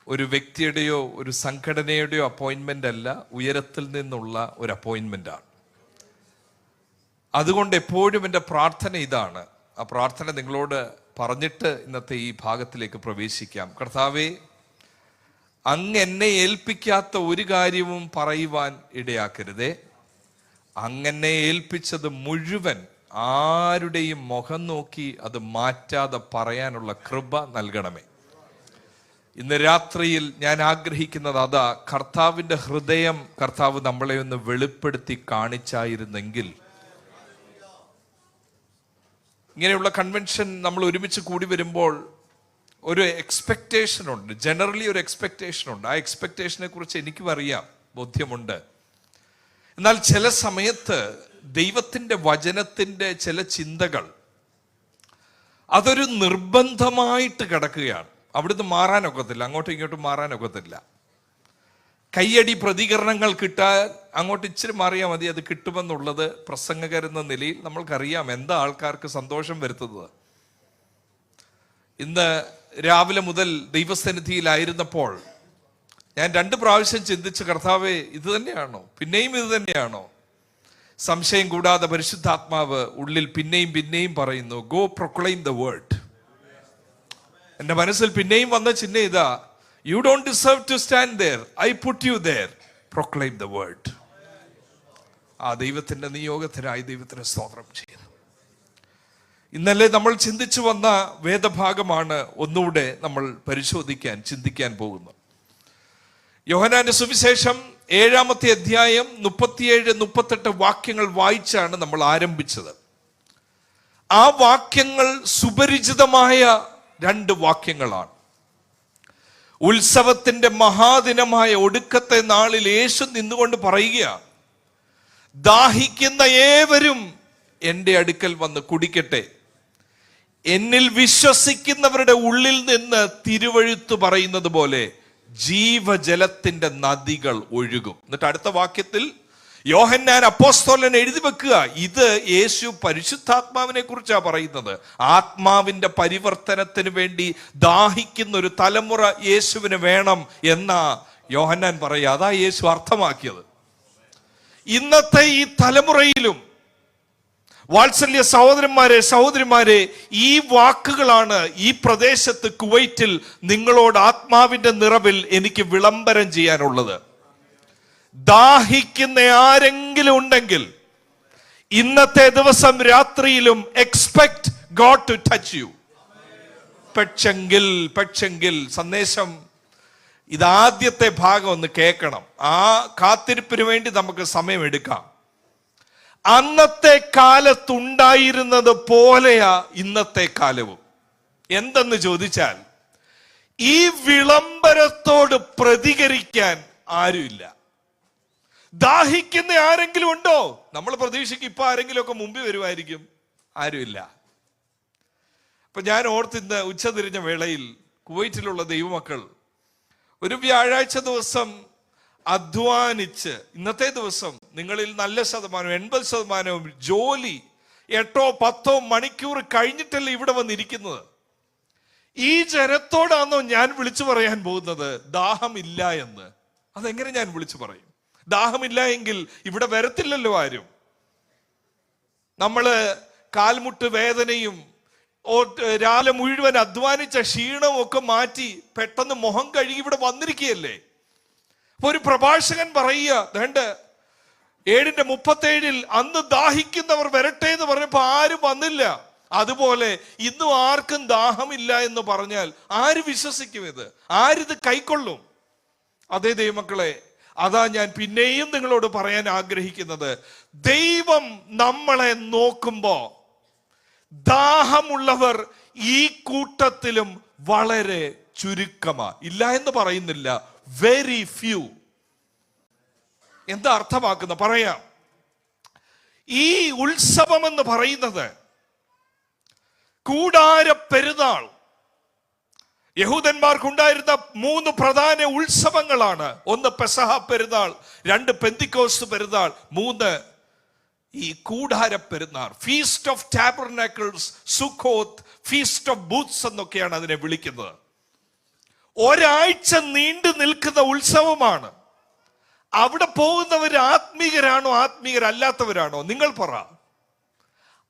ഒരു വ്യക്തിയുടെയോ ഒരു സംഘടനയുടെയോ അപ്പോയിൻമെൻ്റ് അല്ല, ഉയരത്തിൽ നിന്നുള്ള ഒരു അപ്പോയിൻമെൻ്റാണ്. അതുകൊണ്ട് എപ്പോഴും എൻ്റെ പ്രാർത്ഥന ഇതാണ്. ആ പ്രാർത്ഥന നിങ്ങളോട് പറഞ്ഞിട്ട് ഇന്നത്തെ ഈ ഭാഗത്തിലേക്ക് പ്രവേശിക്കാം. കർത്താവേ, അങ്ങ് എന്നെ ഏൽപ്പിക്കാത്ത ഒരു കാര്യവും പറയുവാൻ ഇടയാക്കരുതേ. അങ്ങനെ ഏൽപ്പിച്ചത് മുഴുവൻ ആരുടെയും മുഖം നോക്കി അത് മാറ്റാതെ പറയാനുള്ള കൃപ നൽകണമേ. ഇന്ന് രാത്രിയിൽ ഞാൻ ആഗ്രഹിക്കുന്നത് അതാ. കർത്താവിൻ്റെ ഹൃദയം കർത്താവ് നമ്മളെ ഒന്ന് വെളിപ്പെടുത്തി കാണിച്ചായിരുന്നെങ്കിൽ. ഇങ്ങനെയുള്ള കൺവെൻഷൻ നമ്മൾ ഒരുമിച്ച് കൂടി വരുമ്പോൾ ഒരു എക്സ്പെക്റ്റേഷൻ ഉണ്ട്, ജനറലി ഒരു എക്സ്പെക്റ്റേഷൻ ഉണ്ട്. ആ എക്സ്പെക്റ്റേഷനെ കുറിച്ച് എനിക്കും അറിയാം, ബോധ്യമുണ്ട്. എന്നാൽ ചില സമയത്ത് ദൈവത്തിൻ്റെ വചനത്തിൻ്റെ ചില ചിന്തകൾ അതൊരു നിർബന്ധമായിട്ട് കിടക്കുകയാണ്. അവിടുന്ന് മാറാനൊക്കത്തില്ല, അങ്ങോട്ടും ഇങ്ങോട്ടും മാറാനൊക്കത്തില്ല. കയ്യടി പ്രതികരണങ്ങൾ കിട്ടാൻ അങ്ങോട്ട് ഇച്ചിരി മാറിയാൽ മതി, അത് കിട്ടുമെന്നുള്ളത് പ്രസംഗകരെന്ന നിലയിൽ നമ്മൾക്കറിയാം എന്താ ആൾക്കാർക്ക് സന്തോഷം വരുത്തുന്നത്. ഇന്ന് രാവിലെ മുതൽ ദൈവസന്നിധിയിലായിരുന്നപ്പോൾ ഞാൻ 2 പ്രാവശ്യം ചിന്തിച്ച്, കർത്താവേ, ഇത് തന്നെയാണോ? പിന്നെയും ഇത് തന്നെയാണോ? സംശയം കൂടാതെ പരിശുദ്ധാത്മാവ് ഉള്ളിൽ പിന്നെയും പിന്നെയും പറയുന്നു, ഗോ പ്രൊക്ലെയിം ദ വേർഡ്. എൻ്റെ മനസ്സിൽ പിന്നെയും വന്ന ചിഹ്നം ഇതാ, you don't deserve to stand there, I put you there, proclaim the word. ആ ദൈവത്തിൻ്റെ നിയോഗത്തിനായി ദൈവത്തിന് സ്തോത്രം ചെയ്യുന്നു. ഇന്നലെ നമ്മൾ ചിന്തിച്ചു വന്ന വേദഭാഗമാണ് ഒന്നുകൂടെ നമ്മൾ പരിശോധിക്കാൻ, ചിന്തിക്കാൻ പോകുന്നത്. യോഹന്നാന്റെ സുവിശേഷം 7-ാമത്തെ അധ്യായം 37-38 വാക്യങ്ങൾ വായിച്ചാണ് നമ്മൾ ആരംഭിച്ചത്. ആ വാക്യങ്ങൾ സുപരിചിതമായ 2 വാക്യങ്ങളാണ്. ഉത്സവത്തിന്റെ മഹാദിനമായ ഒടുക്കത്തെ നാളിൽ യേശു നിന്നുകൊണ്ട് പറയുക, ദാഹിക്കുന്ന ഏവരും എൻ്റെ അടുക്കൽ വന്ന് കുടിക്കട്ടെ. എന്നിൽ വിശ്വസിക്കുന്നവരുടെ ഉള്ളിൽ നിന്ന് തിരുവെഴുത്ത് പറയുന്നത് പോലെ ജീവജലത്തിന്റെ നദികൾ ഒഴുകും. എന്നിട്ട് അടുത്ത വാക്യത്തിൽ യോഹന്നാൻ അപ്പോസ്തലൻ എഴുതി വെക്കുക, ഇത് യേശു പരിശുദ്ധാത്മാവിനെ കുറിച്ചാണ് പറയുന്നത്. ആത്മാവിന്റെ പരിവർത്തനത്തിന് വേണ്ടി ദാഹിക്കുന്ന ഒരു തലമുറ യേശുവിന് വേണം എന്നാ യോഹന്നാൻ പറയുക. അതാ യേശു അർത്ഥമാക്കിയത്. ഇന്നത്തെ ഈ തലമുറയിലും വാത്സല്യ സഹോദരന്മാരെ, സഹോദരിമാരെ, ഈ വാക്കുകളാണ് ഈ പ്രദേശത്ത് കുവൈറ്റിൽ നിങ്ങളോട് ആത്മാവിന്റെ നിറവിൽ എനിക്ക് വിളംബരം ചെയ്യാനുള്ളത്. ദാഹിക്കുന്ന ആരെങ്കിലും ഉണ്ടെങ്കിൽ ഇന്നത്തെ ദിവസം രാത്രിയിലും expect God to touch you. പക്ഷെങ്കിൽ സന്ദേശം ഇതാദ്യത്തെ ഭാഗം ഒന്ന് കേൾക്കണം. ആ കാത്തിരിപ്പിന് വേണ്ടി നമുക്ക് സമയമെടുക്കാം. അന്നത്തെ കാലത്തുണ്ടായിരുന്നത് പോലെയാ ഇന്നത്തെ കാലവും. എന്തെന്ന് ചോദിച്ചാൽ, ഈ വിളംബരത്തോട് പ്രതികരിക്കാൻ ആരുമില്ല. ദാഹിക്കുന്ന ആരെങ്കിലും ഉണ്ടോ? നമ്മൾ പ്രതീക്ഷിക്കും ഇപ്പൊ ആരെങ്കിലും ഒക്കെ മുമ്പിൽ വരുമായിരിക്കും. ആരുമില്ല. അപ്പൊ ഞാൻ ഓർത്തിന്ന് ഉച്ചതിരിഞ്ഞ വേളയിൽ കുവൈറ്റിലുള്ള ദൈവമക്കൾ ഒരു വ്യാഴാഴ്ച ദിവസം അധ്വാനിച്ച്, ഇന്നത്തെ ദിവസം നിങ്ങളിൽ നല്ല ശതമാനം 80% ജോലി 8-10 മണിക്കൂർ കഴിഞ്ഞിട്ടല്ലേ ഇവിടെ വന്നിരിക്കുന്നത്. ഈ ജനത്തോടാണോ ഞാൻ വിളിച്ചു പറയാൻ പോകുന്നത് ദാഹമില്ല എന്ന്? അതെങ്ങനെ ഞാൻ വിളിച്ചു പറയും? ദാഹമില്ല എങ്കിൽ ഇവിടെ വരത്തില്ലല്ലോ ആരും. നമ്മള് കാൽമുട്ട് വേദനയും രാവിലെ മുഴുവൻ അധ്വാനിച്ച ക്ഷീണവും ഒക്കെ മാറ്റി പെട്ടെന്ന് മുഖം കഴുകി ഇവിടെ വന്നിരിക്കുകയല്ലേ. അപ്പൊ ഒരു പ്രഭാഷകൻ പറയുക, 7:37 അന്ന് ദാഹിക്കുന്നവർ വരട്ടെ എന്ന് പറഞ്ഞപ്പോ ആരും വന്നില്ല. അതുപോലെ ഇന്നും ആർക്കും ദാഹമില്ല എന്ന് പറഞ്ഞാൽ ആര് വിശ്വസിക്കും? ഇത് ആരിത് കൈക്കൊള്ളും? അതേ ദൈവമക്കളെ, അതാ ഞാൻ പിന്നെയും നിങ്ങളോട് പറയാൻ ആഗ്രഹിക്കുന്നത്. ദൈവം നമ്മളെ നോക്കുമ്പോ ദാഹമുള്ളവർ ഈ കൂട്ടത്തിലും വളരെ ചുരുക്കമാ. ഇല്ല എന്ന് പറയുന്നില്ല, വെരി ഫ്യൂ. എന്താ അർത്ഥമാക്കുന്ന പറയാം. ഈ ഉത്സവം എന്ന് പറയുന്നത് കൂടാര പെരുന്നാൾ. യഹൂദന്മാർക്കുണ്ടായിരുന്ന 3 പ്രധാന ഉത്സവങ്ങളാണ്. 1 പെസഹ പെരുന്നാൾ, 2 പെന്തിക്കോസ്ത് പെരുന്നാൾ, 3 ഈ കൂടാര പെരുന്നാൾ. Feast of tabernacles, Sukkot, feast of booths എന്നൊക്കെയാണ് അതിനെ വിളിക്കുന്നത്. ഒരാഴ്ച നീണ്ടു നിൽക്കുന്ന ഉത്സവമാണ്. അവിടെ പോകുന്നവർ ആത്മീകരാണോ ആത്മീകരല്ലാത്തവരാണോ? നിങ്ങൾ പറ.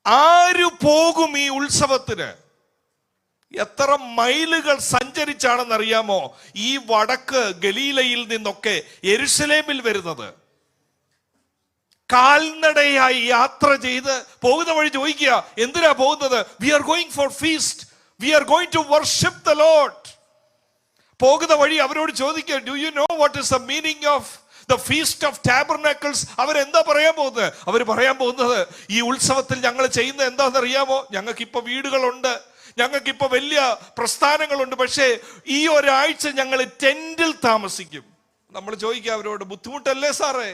ആര് പോകും ഈ ഉത്സവത്തിന്? എത്ര മൈലുകൾ സഞ്ചരിച്ചാണെന്നറിയാമോ ഈ വടക്ക് ഗലീലയിൽ നിന്നൊക്കെ യെരുശലേമിൽ വരുന്നത്? കാൽനടയായി യാത്ര ചെയ്ത് പോകുന്ന വഴി ചോദിക്കുക, എന്തിനാ പോകുന്നത്? We are going for feast, we are going to worship the Lord. പോകുന്ന വഴി അവരോട് ചോദിക്കുക, do you know what is the meaning of the feast of tabernacles? അവരെന്താ പറയാൻ പോകുന്നത്? അവർ പറയാൻ പോകുന്നത്, ഈ ഉത്സവത്തിൽ ഞങ്ങൾ ചെയ്യുന്നത് എന്താണെന്ന് അറിയാമോ? ഞങ്ങൾക്കിപ്പോ വീടുകളുണ്ട്, ഞങ്ങൾക്കിപ്പോ വലിയ പ്രസ്ഥാനങ്ങളുണ്ട്, പക്ഷേ ഈ ഒരാഴ്ച ഞങ്ങൾ ടെന്റിൽ താമസിക്കും. നമ്മൾ ചോദിക്കുക അവരോട്, ബുദ്ധിമുട്ടല്ലേ സാറേ?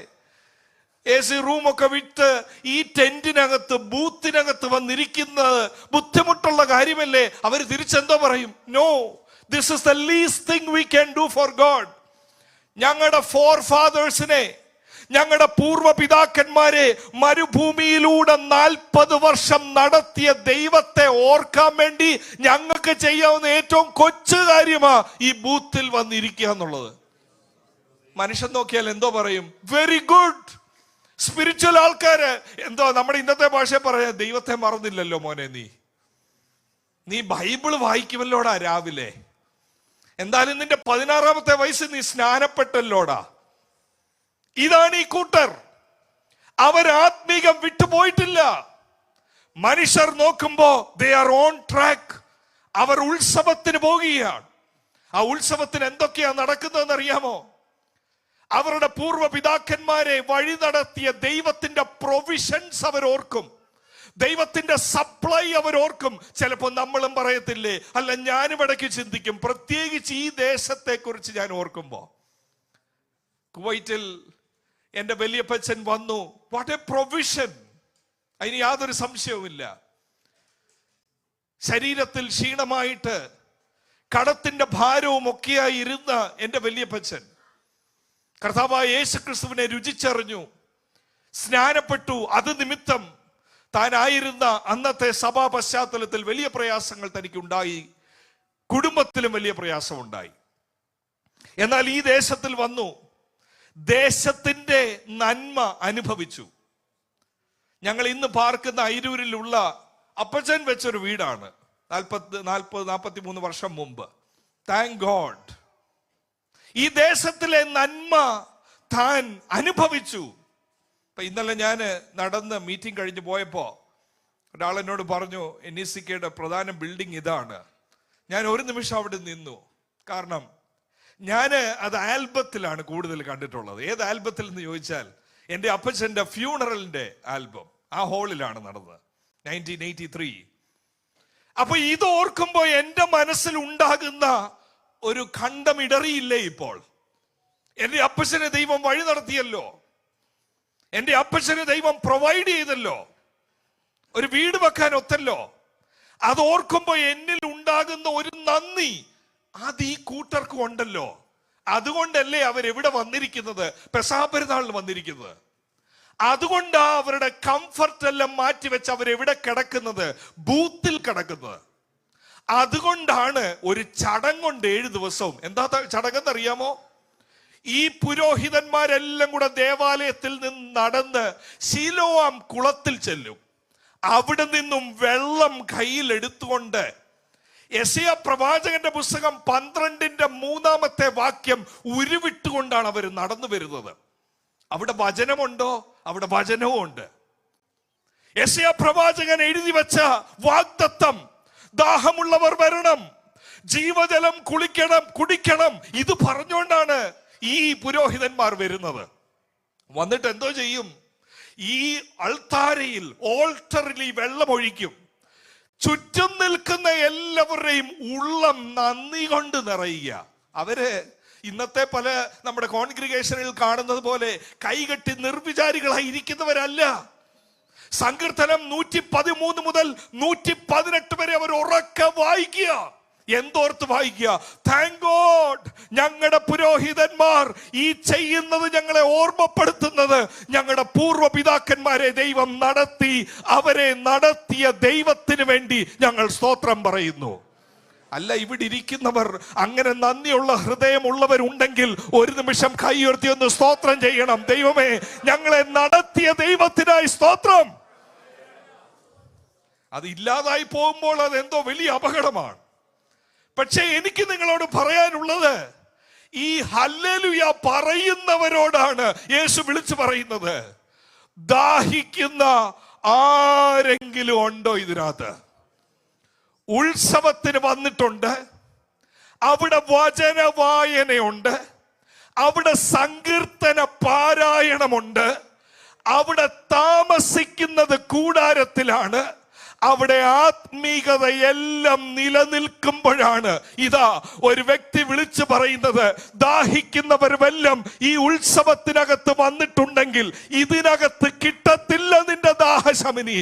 AC റൂമൊക്കെ വിട്ട് ഈ ടെന്റിനകത്ത് ബൂത്തിനകത്ത് വന്നിരിക്കുന്നത് ബുദ്ധിമുട്ടുള്ള കാര്യമല്ലേ? അവർ തിരിച്ചെന്തോ പറയും? No, this is the least thing we can do for God. ഞങ്ങളുടെ ഫോർ ഫാദേഴ്സിനെ, ഞങ്ങളുടെ പൂർവ്വ പിതാക്കന്മാരെ മരുഭൂമിയിലൂടെ 40 വർഷം നടത്തിയ ദൈവത്തെ ഓർക്കാൻ വേണ്ടി ഞങ്ങൾക്ക് ചെയ്യാവുന്ന ഏറ്റവും കൊച്ചു കാര്യമാ ഈ ബൂത്തിൽ വന്നിരിക്കുക എന്നുള്ളത്. മനുഷ്യൻ നോക്കിയാൽ എന്തോ പറയും? Very good. സ്പിരിച്വൽ ആൾക്കാര് എന്തോ നമ്മുടെ ഇന്നത്തെ ഭാഷയെ പറയാ, ദൈവത്തെ മറന്നില്ലല്ലോ മോനെ, നീ ബൈബിള് വായിക്കുമല്ലോടാ രാവിലെ, എന്തായാലും നിന്റെ 16ാമത്തെ വയസ്സിൽ നീ സ്നാനപ്പെട്ടല്ലോടാ. ഇതാണ് ഈ കൂട്ടർ. അവർ ആത്മീകം വിട്ടുപോയിട്ടില്ല. മനുഷ്യർ നോക്കുമ്പോ ദേ ആർ ഓൺ ട്രാക്ക്. അവർ ഉത്സവത്തിന് പോകുകയാണ്. ആ ഉത്സവത്തിന് എന്തൊക്കെയാ നടക്കുന്നതെന്ന് അറിയാമോ? അവരുടെ പൂർവ്വ പിതാക്കന്മാരെ വഴി നടത്തിയ ദൈവത്തിന്റെ പ്രൊവിഷൻസ് അവർ ഓർക്കും, ദൈവത്തിന്റെ സപ്ലൈ അവർ ഓർക്കും. ചിലപ്പോൾ നമ്മളും പറയത്തില്ലേ, അല്ല ഞാനും ഇടയ്ക്ക് ചിന്തിക്കും, പ്രത്യേകിച്ച് ഈ ദേശത്തെ കുറിച്ച് ഞാൻ ഓർക്കുമ്പോ. കുവൈറ്റിൽ എന്റെ വലിയപ്പച്ചൻ വന്നു. What A provision! അതിന് യാതൊരു സംശയവുമില്ല. ശരീരത്തിൽ ക്ഷീണമായിട്ട് കടത്തിന്റെ ഭാരവും ഒക്കെയായി ഇരുന്ന എന്റെ വലിയപ്പച്ചൻ കർത്താവായ യേശുക്രിസ്തുവിനെ രുചിച്ചറിഞ്ഞു, സ്നാനപ്പെട്ടു. അത് നിമിത്തം താനായിരുന്ന അന്നത്തെ സഭാ പശ്ചാത്തലത്തിൽ വലിയ പ്രയാസങ്ങൾ തനിക്കുണ്ടായി, കുടുംബത്തിലും വലിയ പ്രയാസമുണ്ടായി. എന്നാൽ ഈ ദേശത്തിൽ വന്നു, ദേശത്തിന്റെ നന്മ അനുഭവിച്ചു. ഞങ്ങൾ ഇന്ന് പാർക്കുന്ന അയിരൂരിലുള്ള അപ്പച്ചൻ വെച്ചൊരു വീടാണ് 43 വർഷം മുമ്പ്. Thank God. ഈ ദേശത്തിലെ നന്മ താൻ അനുഭവിച്ചു. ഇപ്പൊ ഇന്നലെ ഞാൻ നടന്ന് മീറ്റിംഗ് കഴിഞ്ഞ് പോയപ്പോ ഒരാൾ എന്നോട് പറഞ്ഞു, NECKയുടെ പ്രധാന ബിൽഡിംഗ് ഇതാണ്. ഞാൻ ഒരു നിമിഷം അവിടെ നിന്നു. കാരണം ഞാൻ അത് ആൽബത്തിലാണ് കൂടുതൽ കണ്ടിട്ടുള്ളത്. ഏത് ആൽബത്തിൽ എന്ന് ചോദിച്ചാൽ എൻ്റെ അപ്പച്ചൻ്റെ ഫ്യൂണറലിന്റെ ആൽബം ആ ഹോളിലാണ് നടന്നത്, 1983. അപ്പൊ ഇത് ഓർക്കുമ്പോ എൻ്റെ മനസ്സിൽ ഉണ്ടാകുന്ന ഒരു ഖണ്ഡമിടറിയില്ലേ? ഇപ്പോൾ എൻ്റെ അപ്പച്ചനെ ദൈവം വഴി നടത്തിയല്ലോ, എൻ്റെ അപ്പച്ചന് ദൈവം പ്രൊവൈഡ് ചെയ്തല്ലോ, ഒരു വീട് വെക്കാൻ ഒത്തല്ലോ. അത് ഓർക്കുമ്പോ എന്നിൽ ഉണ്ടാകുന്ന ഒരു നന്ദി അത് ഈ കൂട്ടർക്കും ഉണ്ടല്ലോ. അതുകൊണ്ടല്ലേ അവരെവിടെ വന്നിരിക്കുന്നത്? പെസഹ പെരുന്നാളിന് വന്നിരിക്കുന്നത്. അതുകൊണ്ടാ അവരുടെ കംഫർട്ട് എല്ലാം മാറ്റിവെച്ച് അവരെവിടെ കിടക്കുന്നത്? ബൂത്തിൽ കിടക്കുന്നത്. അതുകൊണ്ടാണ് ഒരു ചടങ്ങുണ്ട് 7 ദിവസവും. എന്താ ചടങ്ങെന്നറിയാമോ? ഈ പുരോഹിതന്മാരെല്ലാം കൂടെ ദേവാലയത്തിൽ നിന്ന് നടന്ന് ശിലോവാം കുളത്തിൽ ചെല്ലും. അവിടെ നിന്നും വെള്ളം കയ്യിൽ എടുത്തുകൊണ്ട് യെശയ്യാ പ്രവാചകന്റെ പുസ്തകം 12ന്റെ 3-ാമത്തെ വാക്യം ഉരുവിട്ടുകൊണ്ടാണ് അവർ നടന്നു വരുന്നത്. അവിടെ വചനമുണ്ടോ? അവിടെ വചനവും ഉണ്ട്. യെശയ്യാ പ്രവാചകൻ എഴുതി വെച്ച വാഗ്ദത്തം, ദാഹമുള്ളവർ വരണം, ജീവജലം കുടിക്കണം, ഇത് പറഞ്ഞുകൊണ്ടാണ് ഈ പുരോഹിതന്മാർ വരുന്നത്. വന്നിട്ട് എന്തോ ചെയ്യും? ഈ അൾത്താരയിൽ, ഓൾട്ടറിൽ ഈ വെള്ളം ഒഴിക്കും. ചുറ്റും നിൽക്കുന്ന എല്ലാവരുടെയും ഉള്ളം നന്ദി കൊണ്ട് നിറയുക. അവര് ഇന്നത്തെ പല നമ്മുടെ കോൺഗ്രിഗേഷനിൽ കാണുന്നത് പോലെ കൈകെട്ടി നിർവിചാരികളായി ഇരിക്കുന്നവരല്ല. സങ്കീർത്തനം 113 മുതൽ 118 വരെ അവർ ഉറക്കെ വായിക്കുക. എന്തോർത്ത് വായിക്കുക? താങ്ക് ഗോഡ്, ഞങ്ങളുടെ പുരോഹിതന്മാർ ഈ ചെയ്യുന്നത് ഞങ്ങളെ ഓർമ്മപ്പെടുത്തുന്നത് ഞങ്ങളുടെ പൂർവ്വ പിതാക്കന്മാരെ ദൈവം നടത്തി, അവരെ നടത്തിയ ദൈവത്തിന് വേണ്ടി ഞങ്ങൾ സ്തോത്രം പറയുന്നു. അല്ല, ഇവിടെ ഇരിക്കുന്നവർ അങ്ങനെ നന്ദിയുള്ള ഹൃദയമുള്ളവരുണ്ടെങ്കിൽ ഒരു നിമിഷം കൈ ഉയർത്തി ഒന്ന് സ്തോത്രം ചെയ്യണം. ദൈവമേ, ഞങ്ങളെ നടത്തിയ ദൈവത്തിനായി സ്തോത്രം. അത് ഇല്ലാതായി പോകുമ്പോൾ അത് എന്തോ വലിയ അപകടമാണ്. പക്ഷേ എനിക്ക് നിങ്ങളോട് പറയാനുള്ളത്, ഈ ഹല്ലേലൂയ പറയുന്നവരോടാണ് യേശു വിളിച്ചു പറയുന്നത്. ദാഹിക്കുന്ന ആരെങ്കിലും ഉണ്ടോ ഇതിനകത്ത്? ഉത്സവത്തിന് വന്നിട്ടുണ്ട്, അവിടെ വചന വായനയുണ്ട്, അവിടെ സങ്കീർത്തന പാരായണമുണ്ട്, അവിടെ താമസിക്കുന്നത് കൂടാരത്തിലാണ്, അവിടെ ആത്മീകതയെല്ലാം നിലനിൽക്കുമ്പോഴാണ് ഇതാ ഒരു വ്യക്തി വിളിച്ചു പറയുന്നത്, ദാഹിക്കുന്നവരെല്ലാം ഈ ഉത്സവത്തിനകത്ത് വന്നിട്ടുണ്ടെങ്കിൽ ഇതിനകത്ത് കിട്ടത്തില്ല നിന്റെ ദാഹശമനി.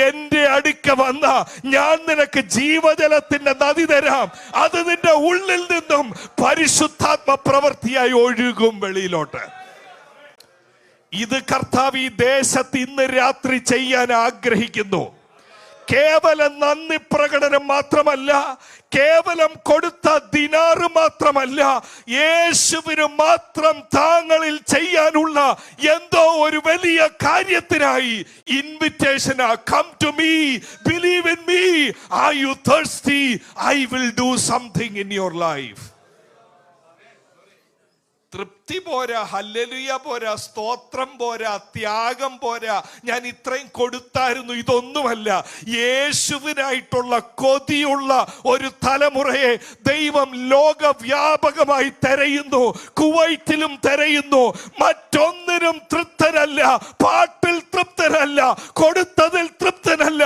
എന്റെ അടുക്ക വന്ന ഞാൻ നിനക്ക് ജീവജലത്തിന്റെ നദി തരാം. അത് നിന്റെ ഉള്ളിൽ നിന്നും പരിശുദ്ധാത്മ പ്രവൃത്തിയായി ഒഴുകും വെളിയിലോട്ട്. ഇത് കർത്താവ് ഈ ദേശത്ത് ഇന്ന് രാത്രി ചെയ്യാൻ ആഗ്രഹിക്കുന്നു. കേവലം നന്ദി പ്രകടനം മാത്രമല്ല, കേവലം കൊടുത്ത ദിനാറ് മാത്രമല്ല, യേശുവിന് മാത്രം താങ്കളിൽ ചെയ്യാനുള്ള എന്തോ ഒരു വലിയ കാര്യത്തിനായി ഇൻവിറ്റേഷനാ. Come to me, believe in me, are you thirsty? I will do something in your life. തൃപ്തി പോരാ, ഹല്ലേലൂയ പോരാ, സ്തോത്രം പോരാ, ത്യാഗം പോരാ, ഞാൻ ഇത്രയും കൊടുത്തായിരുന്നു, ഇതൊന്നുമല്ല. യേശുവിനായിട്ടുള്ള കൊതിയുള്ള ഒരു തലമുറയെ ദൈവം ലോകവ്യാപകമായി തെരയുന്നു. കുവൈറ്റിലും തെരയുന്നു. മറ്റൊന്നിനും തൃപ്തനല്ല, പാട്ടിൽ തൃപ്തനല്ല, കൊടുത്തതിൽ തൃപ്തനല്ല.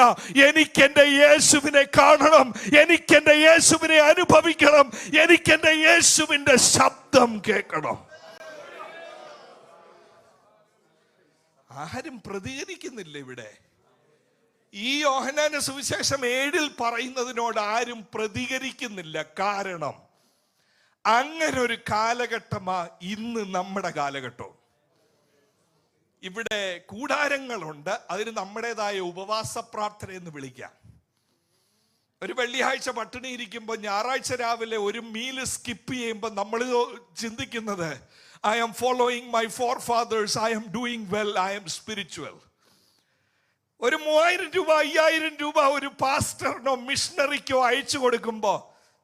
എനിക്കെന്റെ യേശുവിനെ കാണണം, എനിക്കെന്റെ യേശുവിനെ അനുഭവിക്കണം, എനിക്കെന്റെ യേശുവിന്റെ ശബ്ദം കേൾക്കണം. ആരും പ്രതികരിക്കുന്നില്ല ഇവിടെ. ഈ യോഹന്നാന്റെ സുവിശേഷം 7 പറയുന്നതിനോട് ആരും പ്രതികരിക്കുന്നില്ല. കാരണം അങ്ങനെ ഒരു കാലഘട്ടമാ ഇന്ന് നമ്മുടെ കാലഘട്ടം. ഇവിടെ കൂടാരങ്ങളുണ്ട്, അതിന് നമ്മുടേതായ ഉപവാസ പ്രാർത്ഥന എന്ന് വിളിക്കാം. ഒരു വെള്ളിയാഴ്ച പട്ടിണി ഇരിക്കുമ്പോൾ ഞായറാഴ്ച രാവിലെ ഒരു മീല് സ്കിപ്പ് ചെയ്യുമ്പോൾ നമ്മൾ ചിന്തിക്കുന്നത്, I am following my forefathers, I am doing well, I am spiritual. ഒരു 3000 രൂപ 5000 രൂപ ഒരു പാസ്റ്ററിനോ മിഷണറിക്കോ അയച്ചു കൊടുക്കുമ്പോൾ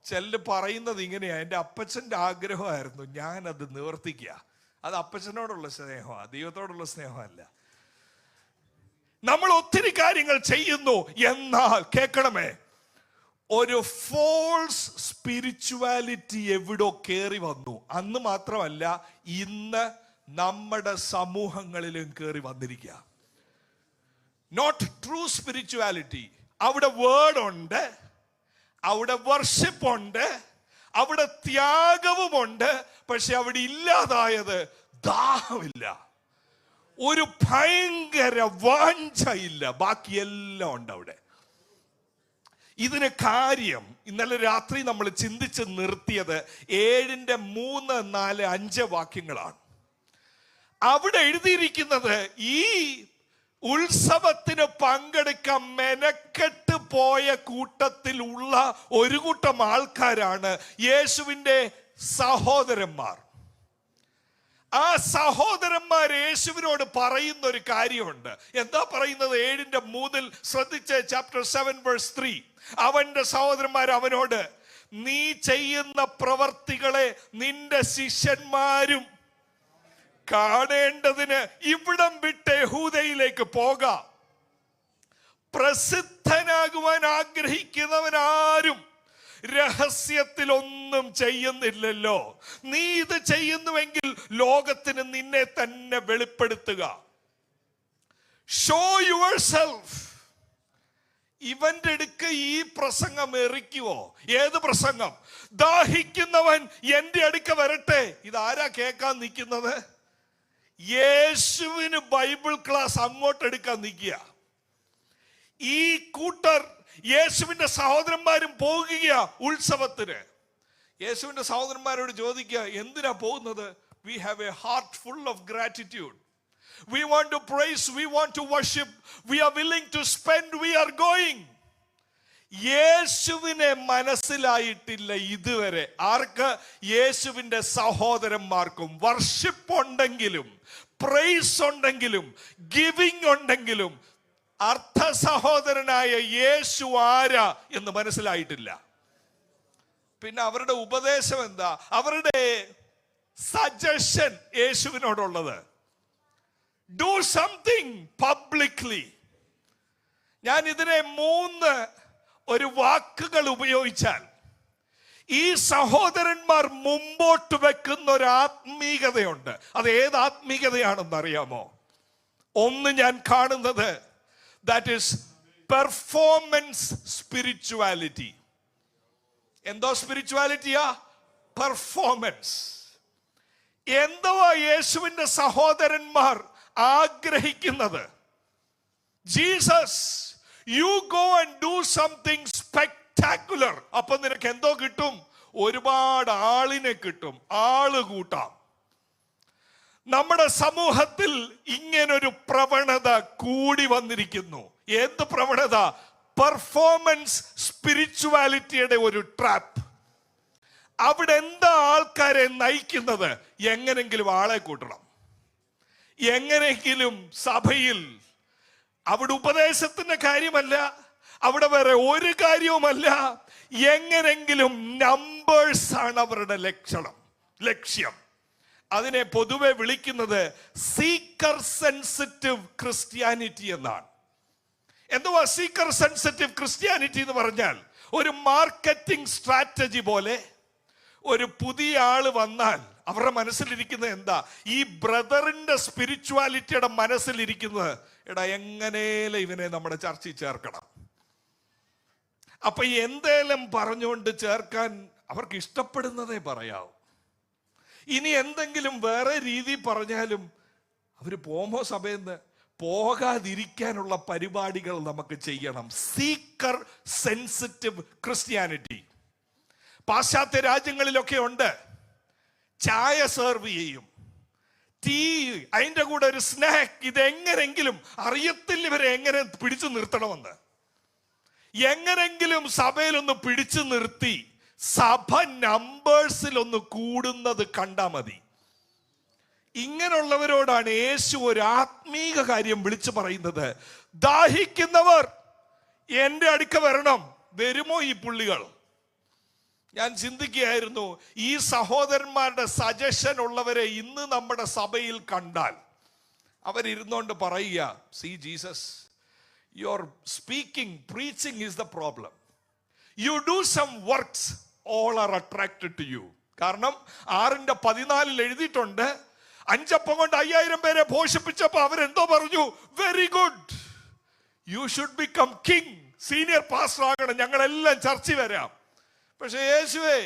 ചെല്ല് പറയുന്നത് ഇങ്ങനെയാ, എൻ്റെ അപ്പച്ചൻ്റെ ആഗ്രഹമായിരുന്നു, ഞാൻ അത് നിവർത്തിക്കുക. അത് അപ്പച്ചനോടുള്ള സ്നേഹമാണ്, ദൈവത്തോടുള്ള സ്നേഹമല്ല. നമ്മൾ ഒത്തിരി കാര്യങ്ങൾ ചെയ്യുന്നു, എന്നാൽ കേൾക്കണമേ, ഒരു ഫോൾസ് സ്പിരിച്വാലിറ്റി എവിടോ കയറി വന്നു. അന്ന് മാത്രമല്ല, ഇന്ന് നമ്മുടെ സമൂഹങ്ങളിലും കയറി വന്നിരിക്കുക. Not true spirituality. അവിടെ വേർഡ് ഉണ്ട്, അവിടെ വർഷിപ്പ് ഉണ്ട്, അവിടെ ത്യാഗവുമുണ്ട്. പക്ഷെ അവിടെ ഇല്ലാതായത് ദാഹമില്ല, ഒരു ഭയങ്കര വാഞ്ചയില്ല, ബാക്കിയെല്ലാം ഉണ്ട് അവിടെ. ഇതിന് കാര്യം ഇന്നലെ രാത്രി നമ്മൾ ചിന്തിച്ച് നിർത്തിയത് 7-ന്റെ 3, 4, 5 വാക്യങ്ങളാണ്. അവിടെ എഴുതിയിരിക്കുന്നത്, ഈ ഉത്സവത്തിന് പങ്കെടുക്കാൻ മെനക്കെട്ട് പോയ കൂട്ടത്തിലുള്ള ഒരു കൂട്ടം ആൾക്കാരാണ് യേശുവിൻ്റെ സഹോദരന്മാർ. ആ സഹോദരന്മാർ യേശുവിനോട് പറയുന്ന ഒരു കാര്യമുണ്ട്. എന്താ പറയുന്നത്? 7-ന്റെ 3 ശ്രദ്ധിച്ച്, ചാപ്റ്റർ 7 വേഴ്സ് 3. അവന്റെ സഹോദരന്മാർ അവനോട്, നീ ചെയ്യുന്ന പ്രവർത്തികളെ നിന്റെ ശിഷ്യന്മാരും കാണേണ്ടതിന് ഇവിടം വിട്ട് യഹൂദയിലേക്ക് പോകാം. പ്രസിദ്ധനാകുവാൻ ആഗ്രഹിക്കുന്നവനാരും രഹസ്യത്തിൽ ഒന്നും ചെയ്യുന്നില്ലല്ലോ. നീ ഇത് ചെയ്യുന്നുവെങ്കിൽ ലോകത്തിന് നിന്നെ തന്നെ വെളിപ്പെടുത്തുക. Show your self. ഇവന്റെ അടുക്ക് ഈ പ്രസംഗം എറിക്കുവോ? ഏത് പ്രസംഗം? ദാഹിക്കുന്നവൻ എന്റെ അടുക്ക വരട്ടെ. ഇതാരാ കേൾക്കാൻ നിൽക്കുന്നത്? യേശുവിന് ബൈബിൾ ക്ലാസ് അങ്ങോട്ട് എടുക്കാൻ നിൽക്കുക. ഈ കൂട്ടർ യേശുവിന്റെ സഹോദരന്മാരും പോകുക ഉത്സവത്തിന്. യേശുവിന്റെ സഹോദരന്മാരോട് ചോദിക്കുക, എന്തിനാ പോകുന്നത്? We have a heart full of gratitude. We want to praise, we want to worship, we are willing to spend, we are going. യേശുവിനെ മനസ്സിലായിട്ടില്ല ഇതുവരെ. ആർക്ക്? യേശുവിന്റെ സഹോദരന്മാർക്കും. വർഷിപ്പ് ഉണ്ടെങ്കിലും, പ്രൈസ് ഉണ്ടെങ്കിലും, ഗിവിംഗ് ഉണ്ടെങ്കിലും അർത്ഥ സഹോദരനായ യേശു ആരാ എന്ന് മനസ്സിലായിട്ടില്ല. പിന്നെ അവരുടെ ഉപദേശം എന്താ? അവരുടെ സജഷൻ യേശുവിനോടുള്ളത്, ഡു സംതിങ് പബ്ലിക്ലി. ഞാൻ ഇതിനെ 3 ഒരു വാക്കുകൾ ഉപയോഗിച്ചാൽ ഈ സഹോദരന്മാർ മുമ്പോട്ട് വെക്കുന്ന ഒരു ആത്മീകതയുണ്ട്. അത് ഏത് ആത്മീകതയാണെന്ന് അറിയാമോ? ഒന്ന് ഞാൻ കാണുന്നത്, ദാറ്റ് ഈസ് പെർഫോമൻസ് സ്പിരിച്വാലിറ്റി. എന്തോ സ്പിരിച്വാലിറ്റിയാ? പെർഫോമൻസ്. എന്തോ യേശുവിന്റെ സഹോദരന്മാർ ആഗ്രഹിക്കുന്നത്? Jesus, you go and do something spectacular. അപ്പൊ നിനക്ക് എന്തോ കിട്ടും? ഒരുപാട് ആളിനെ കിട്ടും, ആള് കൂട്ടാം. നമ്മുടെ സമൂഹത്തിൽ ഇങ്ങനൊരു പ്രവണത കൂടി വന്നിരിക്കുന്നു. എന്ത് പ്രവണത? പെർഫോമൻസ് സ്പിരിച്വാലിറ്റിയുടെ ഒരു ട്രാപ്പ്. അവിടെ എന്താ ആൾക്കാരെ നയിക്കുന്നത്? എങ്ങനെങ്കിലും ആളെ കൂട്ടണം, എങ്ങനെയെങ്കിലും സഭയിൽ. അവിടെ ഉപദേശത്തിന്റെ കാര്യമല്ല, അവിടെ വേറെ ഒരു കാര്യവുമല്ല. എങ്ങനെങ്കിലും നമ്പേഴ്സ് ആണ് അവരുടെ ലക്ഷ്യം. അതിനെ പൊതുവെ വിളിക്കുന്നത് സീക്കർ സെൻസിറ്റീവ് ക്രിസ്ത്യാനിറ്റി എന്നാണ്. എന്തുവാ സീക്കർ സെൻസിറ്റീവ് ക്രിസ്ത്യാനിറ്റി എന്ന് പറഞ്ഞാൽ? ഒരു മാർക്കറ്റിംഗ് സ്ട്രാറ്റജി പോലെ ഒരു പുതിയ ആള് വന്നാൽ അവരുടെ മനസ്സിലിരിക്കുന്നത് എന്താ? ഈ ബ്രദറിന്റെ സ്പിരിച്വാലിറ്റിയുടെ മനസ്സിലിരിക്കുന്നത്, എടാ എങ്ങനെയും ഇവനെ നമ്മുടെ ചർച്ചയിൽ ചേർക്കണം. അപ്പൊ എന്തേലും പറഞ്ഞുകൊണ്ട് ചേർക്കാൻ അവർക്ക് ഇഷ്ടപ്പെടുന്നതേ പറയാവൂ. ഇനി എന്തെങ്കിലും വേറെ രീതി പറഞ്ഞാലും അവര് പോമോ സഭയെന്ന് പോകാതിരിക്കാനുള്ള പരിപാടികൾ നമുക്ക് ചെയ്യണം. സീക്കർ സെൻസിറ്റീവ് ക്രിസ്ത്യാനിറ്റി പാശ്ചാത്യ രാജ്യങ്ങളിലൊക്കെ ഉണ്ട്. ചായ സെർവ് ചെയ്യും, ടീ, അതിന്റെ കൂടെ ഒരു സ്നാക്ക്. ഇതെങ്ങനെങ്കിലും അറിയത്തില്ല ഇവരെ എങ്ങനെ പിടിച്ചു നിർത്തണമെന്ന്. എങ്ങനെങ്കിലും സഭയിലൊന്ന് പിടിച്ചു നിർത്തി സഭ നമ്പേഴ്സിൽ ഒന്ന് കൂടുന്നത് കണ്ടാ മതി. ഇങ്ങനെയുള്ളവരോടാണ് യേശു ഒരു ആത്മീക കാര്യം വിളിച്ചു പറയുന്നത്. ദാഹിക്കുന്നവർ എന്റെ അടുക്ക വരണം. വരുമോ ഈ പുള്ളികൾ? ഞാൻ ചിന്തിക്കുകയായിരുന്നു, ഈ സഹോദരന്മാരുടെ സജഷൻ ഉള്ളവരെ ഇന്ന് നമ്മുടെ സഭയിൽ കണ്ടാൽ അവരിരുന്നോണ്ട് പറയുക, see Jesus, your speaking, preaching is the problem. You do some works, all are attracted to you. കാരണം 6:14 എഴുതിയിട്ടുണ്ട്, 5 അപ്പം കൊണ്ട് 5000 പേരെ പോഷിപ്പിച്ചപ്പോ അവരെന്തോ പറഞ്ഞു? Very good, you should become king, senior pastor ആകണം, ഞങ്ങളെല്ലാം ചർച്ച വരാം. പക്ഷെ യേശുവേ,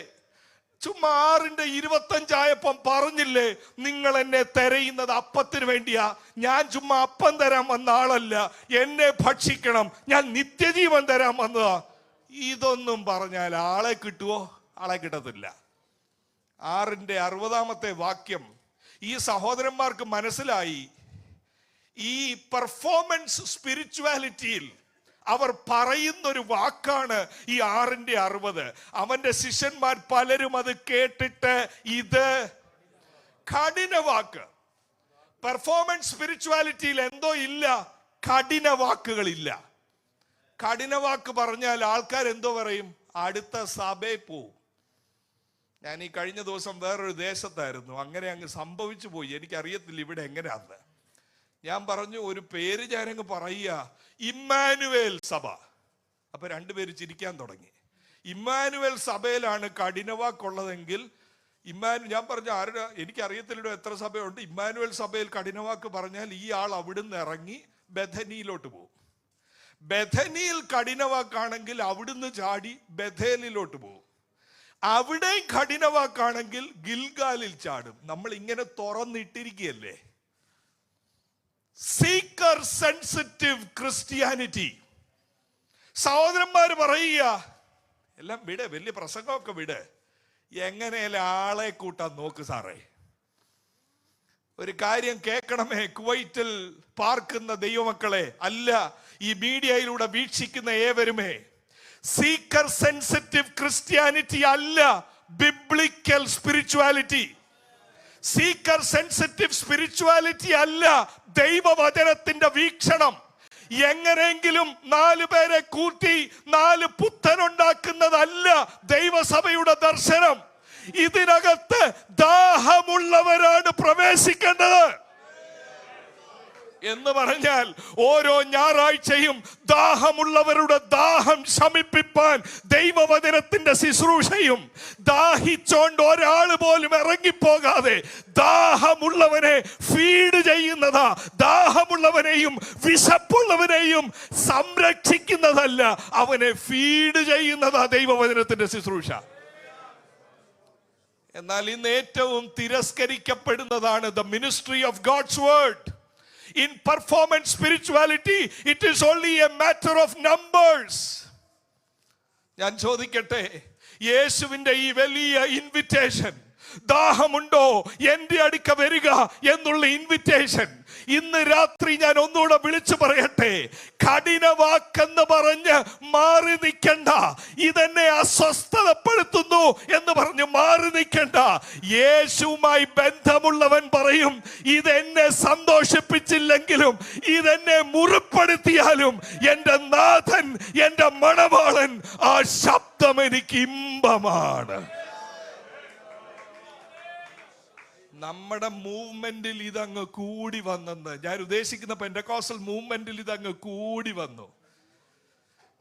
ചുമ്മാ 6:25 പറഞ്ഞില്ലേ, നിങ്ങൾ എന്നെ തെരയുന്നത് അപ്പത്തിന് വേണ്ടിയാ. ഞാൻ ചുമ്മാ അപ്പം തരാൻ വന്ന ആളല്ല, എന്നെ ഭക്ഷിക്കണം, ഞാൻ നിത്യജീവൻ തരാൻ വന്നതാ. ഇതൊന്നും പറഞ്ഞാൽ ആളെ കിട്ടുവോ? ആളെ കിട്ടത്തില്ല. 6:60 വാക്യം ഈ സഹോദരന്മാർക്ക് മനസ്സിലായി. ഈ പെർഫോമൻസ് സ്പിരിച്വാലിറ്റിയിൽ അവർ പറയുന്നൊരു വാക്കാണ് ഈ 6:60. അവന്റെ ശിഷ്യന്മാർ പലരും അത് കേട്ടിട്ട് ഇത് കഠിന വാക്ക്. പെർഫോമൻസ് സ്പിരിച്വാലിറ്റിയിൽ എന്തോ ഇല്ല, കഠിന വാക്കുകളില്ല. കഠിന വാക്ക് പറഞ്ഞാൽ ആൾക്കാർ എന്തോ പറയും? അടുത്ത സഭയിൽ പോവും. ഞാൻ ഈ കഴിഞ്ഞ ദിവസം വേറൊരു ദേശത്തായിരുന്നു, അങ്ങനെ അങ്ങ് സംഭവിച്ചു പോയി. എനിക്കറിയത്തില്ല ഇവിടെ എങ്ങനെയാന്ന്. ഞാൻ പറഞ്ഞു, ഒരു പേര് ഞാനങ്ങ് പറയുക, ഇമ്മാനുവേൽ സഭ. അപ്പൊ 2 പേര് ചിരിക്കാൻ തുടങ്ങി. ഇമ്മാനുവേൽ സഭയിലാണ് കഠിനവാക്കുള്ളതെങ്കിൽ ഞാൻ പറഞ്ഞു, ആരുടെ എനിക്കറിയത്തില്ലല്ലോ എത്ര സഭയുണ്ട്. ഇമ്മാനുവേൽ സഭയിൽ കഠിനവാക്ക് പറഞ്ഞാൽ ഈ ആൾ അവിടുന്ന് ഇറങ്ങി ബഥനിയിലോട്ട് പോകും. ബഥനിയിൽ കഠിനവാക്കാണെങ്കിൽ അവിടുന്ന് ചാടി ബഥേലിലോട്ട് പോകും. അവിടെ കഠിനവാക്കാണെങ്കിൽ ഗിൽഗാലിൽ ചാടും. നമ്മൾ ഇങ്ങനെ തുറന്നിട്ടിരിക്കുകയല്ലേ. Seeker sensitive Christianity. സഹോദരന്മാര് പറയുക, എല്ലാം വിട്, വലിയ പ്രസംഗമൊക്കെ വിട്, എങ്ങനെയല്ല ആളെ കൂട്ടാൻ നോക്ക് സാറേ. ഒരു കാര്യം കേൾക്കണമേ, കുവൈറ്റിൽ പാർക്കുന്ന ദൈവമക്കളെ, അല്ല ഈ മീഡിയയിലൂടെ വീക്ഷിക്കുന്ന ഏവരുമേ, സീക്കർ സെൻസിറ്റീവ് ക്രിസ്ത്യാനിറ്റി അല്ല biblical spirituality. Seeker sensitive spirituality അല്ല ദൈവവചനത്തിന്റെ വീക്ഷണം. എങ്ങനെയെങ്കിലും 4 പേരെ കൂട്ടി 4 പുത്തനുണ്ടാക്കുന്നതല്ല ദൈവസഭയുടെ ദർശനം. ഇതിനകത്ത് ദാഹമുള്ളവരാണ് പ്രവേശിക്കേണ്ടത്. എന്ന് പറഞ്ഞാൽ ഓരോ ഞായറാഴ്ചയും ദാഹമുള്ളവരുടെ ദാഹം ശമിപ്പിപ്പാൻ ദൈവവചനത്തിന്റെ ശുശ്രൂഷയും, ദാഹിച്ചോണ്ട് ഒരാൾ പോലും ഇറങ്ങിപ്പോകാതെ ദാഹമുള്ളവനെ ഫീഡ് ചെയ്യുന്നതാ. ദാഹമുള്ളവനെയും വിശപ്പുള്ളവനെയും സംരക്ഷിക്കുന്നതല്ല, അവനെ ഫീഡ് ചെയ്യുന്നതാ ദൈവവചനത്തിന്റെ ശുശ്രൂഷ. എന്നാൽ ഇന്ന് ഏറ്റവും തിരസ്കരിക്കപ്പെടുന്നതാണ് the ministry of God's word. In performance spirituality, it is only a matter of numbers. ഞാൻ ചോദിക്കട്ടെ, യേശുവിന്റെ ഈ വലിയ ഇൻവിറ്റേഷൻ, ദാഹമുണ്ടോ എന്റെ അടുക്ക വരിക എന്നുള്ള ഇൻവിറ്റേഷൻ, ഇന്ന് രാത്രി ഞാൻ ഒന്നുകൂടെ വിളിച്ചു പറയട്ടെ, കഠിന വാക്കെന്ന് പറഞ്ഞ് മാറി നിൽക്കണ്ട. ഇതെന്നെ അസ്വസ്ഥതപ്പെടുത്തുന്നു എന്ന് പറഞ്ഞ് മാറി നിൽക്കണ്ട. യേശുവുമായി ബന്ധമുള്ളവൻ പറയും, ഇതെന്നെ സന്തോഷിപ്പിച്ചില്ലെങ്കിലും ഇതെന്നെ മുറിപ്പെടുത്തിയാലും എന്റെ നാഥൻ, എന്റെ മണവാളൻ, ആ ശബ്ദം എനിക്ക് ഇമ്പമാണ്. നമ്മുടെ മൂവ്മെന്റിൽ ഇതങ്ങ് കൂടി വന്നെന്ന് ഞാൻ ഉദ്ദേശിക്കുന്ന പെന്റക്കോസ്റ്റൽ മൂവ്മെന്റിൽ ഇതങ്ങ് കൂടി വന്നു.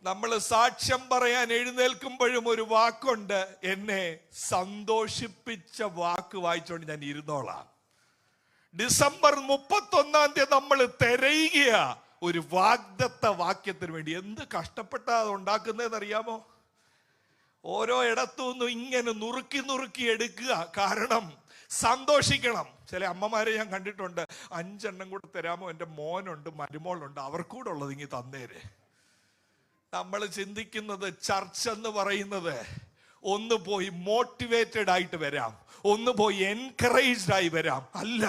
നമ്മൾ സാക്ഷ്യം പറയാൻ എഴുന്നേൽക്കുമ്പോഴും ഒരു വാക്കുണ്ട്, എന്നെ സന്തോഷിപ്പിച്ച വാക്ക് വായിച്ചോണ്ട് ഞാൻ ഇരുന്നോളാം. ഡിസംബർ 31 നമ്മൾ തിരയുക ഒരു വാഗ്ദത്ത വാക്യത്തിന് വേണ്ടി. എന്ത് കഷ്ടപ്പെട്ടാ അത് ഉണ്ടാക്കുന്നതെന്ന് അറിയാമോ? ഓരോ ഇടത്തുനിന്നും ഇങ്ങനെ നുറുക്കി എടുക്കുക. കാരണം സന്തോഷിക്കണം. ചില അമ്മമാരെ ഞാൻ കണ്ടിട്ടുണ്ട്, 5 എണ്ണം കൂടെ തരാമോ, എൻ്റെ മോനുണ്ട്, മരുമോളുണ്ട്, അവർക്കൂടെ ഉള്ളത് ഇങ്ങ് തന്നേരെ. നമ്മൾ ചിന്തിക്കുന്നത് ചർച്ച് എന്ന് പറയുന്നത് ഒന്ന് പോയി മോട്ടിവേറ്റഡ് ആയിട്ട് വരാം, ഒന്ന് പോയി എൻകറേജ്ഡ് ആയി വരാം. അല്ല,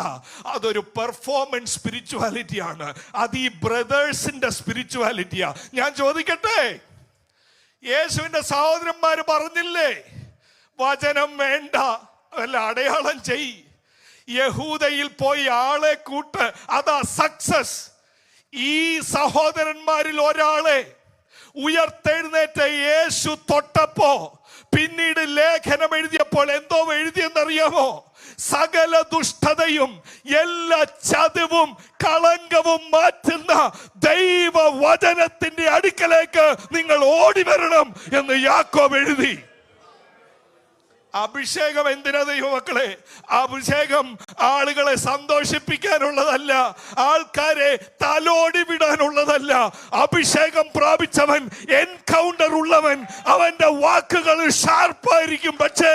അതൊരു പെർഫോമൻസ് സ്പിരിച്വാലിറ്റിയാണ്. അത് ഈ ബ്രദേഴ്സിന്റെ സ്പിരിച്വാലിറ്റിയാ. ഞാൻ ചോദിക്കട്ടെ, യേശുവിന്റെ സഹോദരന്മാര് പറഞ്ഞില്ലേ, വചനം വേണ്ട, അല്ല അടയാളം ചെയ്, യഹൂദയിൽ പോയി ആളെ കൂട്ട്, അതാ സക്സസ്. ഈ സഹോദരന്മാരിൽ ഒരാളെ ഉയർത്തെഴുന്നേറ്റ യേശു തൊട്ടപ്പോ, പിന്നീട് ലേഖനം എഴുതിയപ്പോൾ എന്തോ എഴുതിയെന്നറിയാമോ? സകല ദുഷ്ടതയും എല്ലാ ചതിവും കളങ്കവും മാറ്റുന്ന ദൈവവചനത്തിന്റെ അടുക്കലേക്ക് നിങ്ങൾ ഓടി വരണം എന്ന് യാക്കോബ് എഴുതി. അഭിഷേകം എന്തിനാ ദൈവമക്കളെ? അഭിഷേകം ആളുകളെ സന്തോഷിപ്പിക്കാനുള്ളതല്ല, ആൾക്കാരെ തലോടി വിടാനുള്ളതല്ല. അഭിഷേകം പ്രാപിച്ചവൻ, എൻകൗണ്ടർ ഉള്ളവൻ, അവന്റെ വാക്കുകൾ ഷാർപ്പായിരിക്കും. പക്ഷേ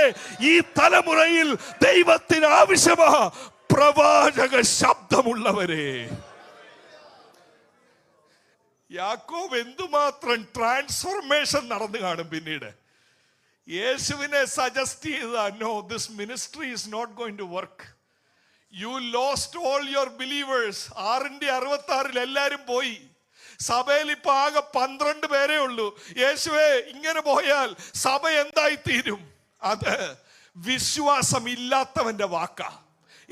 ഈ തലമുറയിൽ ദൈവത്തിന് ആവശ്യമാ പ്രവാചക ശബ്ദമുള്ളവരെ. യാക്കോബ് എന്തുമാത്രം ട്രാൻസ്ഫോർമേഷൻ നടന്നു കാണും പിന്നീട്. യേശുവിനെ സജസ്റ്റ് ചെയ്ത, no, this ministry is not going to work. You lost all your believers. 666 എല്ലാരും പോയി. സഭയിൽ ഇപ്പൊ ആകെ 12 പേരേ ഉള്ളൂ. യേശുവേ, ഇങ്ങനെ പോയാൽ സഭ എന്തായി തീരും? അത് വിശ്വാസം ഇല്ലാത്തവന്റെ വാക്കാ.